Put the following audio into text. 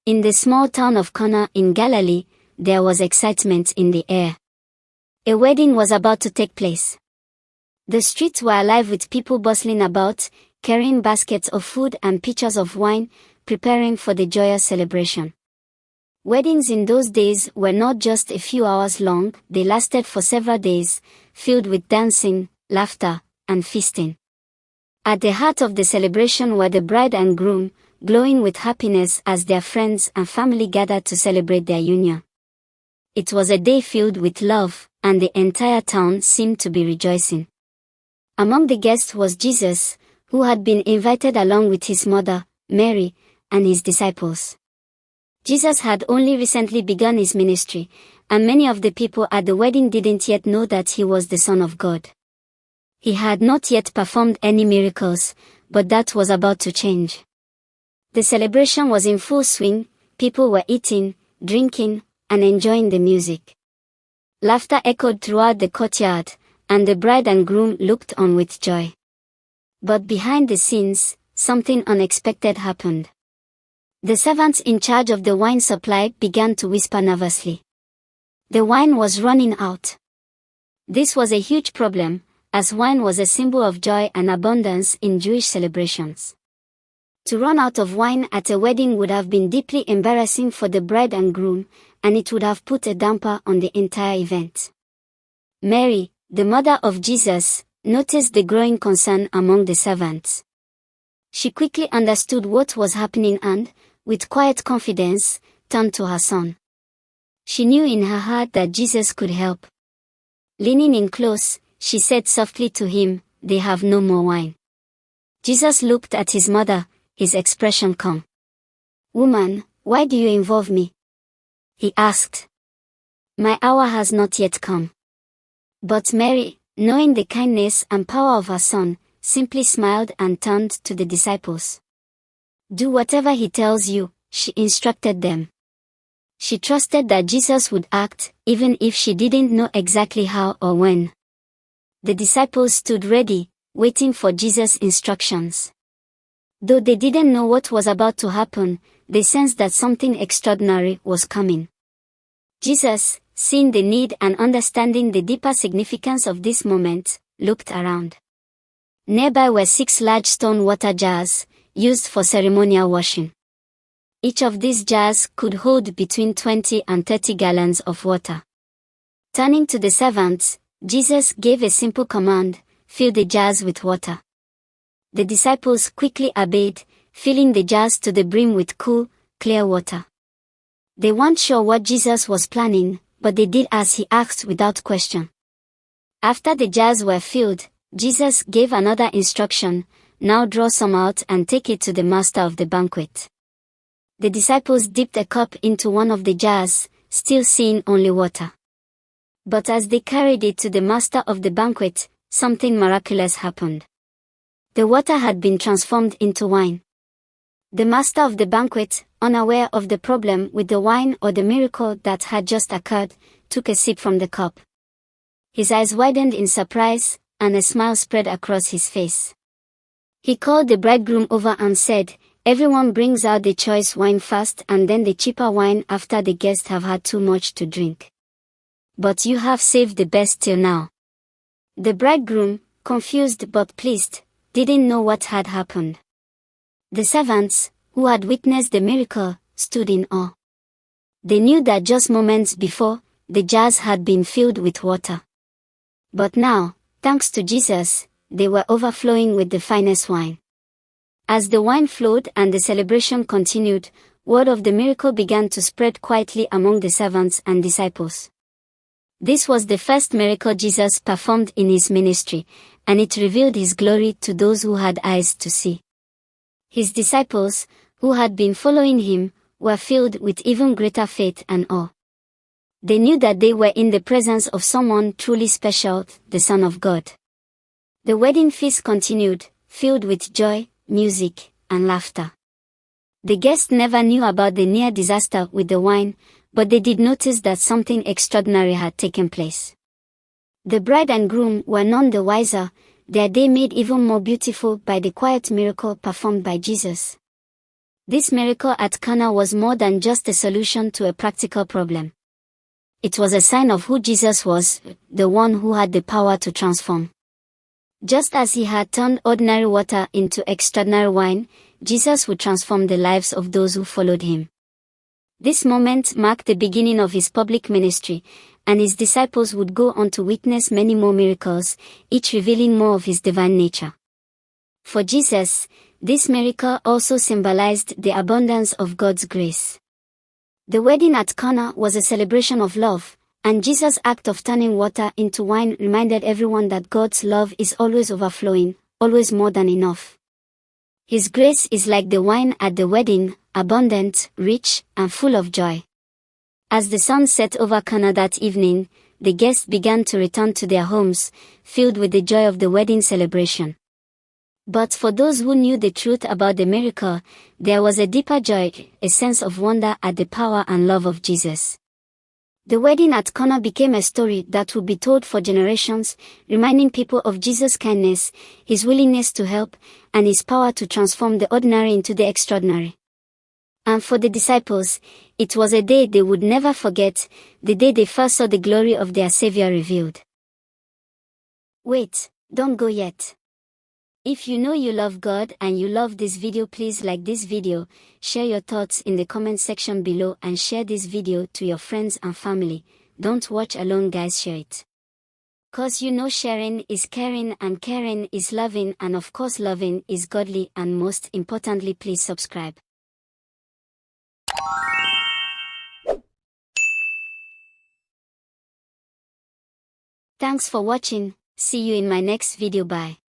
In the small town of Cana in Galilee, there was excitement in the air. A wedding was about to take place. The streets were alive with people bustling about, carrying baskets of food and pitchers of wine, preparing for the joyous celebration. Weddings in those days were not just a few hours long, they lasted for several days, filled with dancing, laughter, and feasting. At the heart of the celebration were the bride and groom, glowing with happiness as their friends and family gathered to celebrate their union. It was a day filled with love, and the entire town seemed to be rejoicing. Among the guests was Jesus, who had been invited along with his mother, Mary, and his disciples. Jesus had only recently begun his ministry, and many of the people at the wedding didn't yet know that he was the Son of God. He had not yet performed any miracles, but that was about to change. The celebration was in full swing, people were eating, drinking, and enjoying the music. Laughter echoed throughout the courtyard, and the bride and groom looked on with joy. But behind the scenes, something unexpected happened. The servants in charge of the wine supply began to whisper nervously. The wine was running out. This was a huge problem, as wine was a symbol of joy and abundance in Jewish celebrations. To run out of wine at a wedding would have been deeply embarrassing for the bride and groom, and it would have put a damper on the entire event. Mary, the mother of Jesus, noticed the growing concern among the servants. She quickly understood what was happening and, with quiet confidence, turned to her son. She knew in her heart that Jesus could help. Leaning in close, she said softly to him, "They have no more wine." Jesus looked at his mother, his expression calm. "Woman, why do you involve me?" he asked. "My hour has not yet come." But Mary, knowing the kindness and power of her son, simply smiled and turned to the disciples. "Do whatever he tells you," she instructed them. She trusted that Jesus would act, even if she didn't know exactly how or when. The disciples stood ready, waiting for Jesus' instructions. Though they didn't know what was about to happen, they sensed that something extraordinary was coming. Jesus, seeing the need and understanding the deeper significance of this moment, looked around. Nearby were 6 large stone water jars, used for ceremonial washing. Each of these jars could hold between 20 and 30 gallons of water. Turning to the servants, Jesus gave a simple command: fill the jars with water. The disciples quickly obeyed, filling the jars to the brim with cool, clear water. They weren't sure what Jesus was planning, but they did as he asked without question. After the jars were filled, Jesus gave another instruction: now draw some out and take it to the master of the banquet. The disciples dipped a cup into one of the jars, still seeing only water. But as they carried it to the master of the banquet, something miraculous happened. The water had been transformed into wine. The master of the banquet, unaware of the problem with the wine or the miracle that had just occurred, took a sip from the cup. His eyes widened in surprise, and a smile spread across his face. He called the bridegroom over and said, "Everyone brings out the choice wine first and then the cheaper wine after the guests have had too much to drink. But you have saved the best till now." The bridegroom, confused but pleased, didn't know what had happened. The servants, who had witnessed the miracle, stood in awe. They knew that just moments before, the jars had been filled with water. But now, thanks to Jesus, they were overflowing with the finest wine. As the wine flowed and the celebration continued, word of the miracle began to spread quietly among the servants and disciples. This was the first miracle Jesus performed in his ministry, and it revealed his glory to those who had eyes to see. His disciples, who had been following him, were filled with even greater faith and awe. They knew that they were in the presence of someone truly special, the Son of God. The wedding feast continued, filled with joy, music, and laughter. The guests never knew about the near disaster with the wine, but they did notice that something extraordinary had taken place. The bride and groom were none the wiser, their day made even more beautiful by the quiet miracle performed by Jesus. This miracle at Cana was more than just a solution to a practical problem. It was a sign of who Jesus was, the one who had the power to transform. Just as he had turned ordinary water into extraordinary wine, Jesus would transform the lives of those who followed him. This moment marked the beginning of his public ministry, and his disciples would go on to witness many more miracles, each revealing more of his divine nature. For Jesus, this miracle also symbolized the abundance of God's grace. The wedding at Cana was a celebration of love, and Jesus' act of turning water into wine reminded everyone that God's love is always overflowing, always more than enough. His grace is like the wine at the wedding, abundant, rich, and full of joy. As the sun set over Cana that evening, the guests began to return to their homes, filled with the joy of the wedding celebration. But for those who knew the truth about the miracle, there was a deeper joy, a sense of wonder at the power and love of Jesus. The wedding at Cana became a story that would be told for generations, reminding people of Jesus' kindness, his willingness to help, and his power to transform the ordinary into the extraordinary. And for the disciples, it was a day they would never forget, the day they first saw the glory of their Savior revealed. Wait, don't go yet. If you know you love God and you love this video, please like this video, share your thoughts in the comment section below and share this video to your friends and family. Don't watch alone guys, share it. Cause you know sharing is caring and caring is loving, and of course loving is godly, and most importantly please subscribe. Thanks for watching, see you in my next video, bye.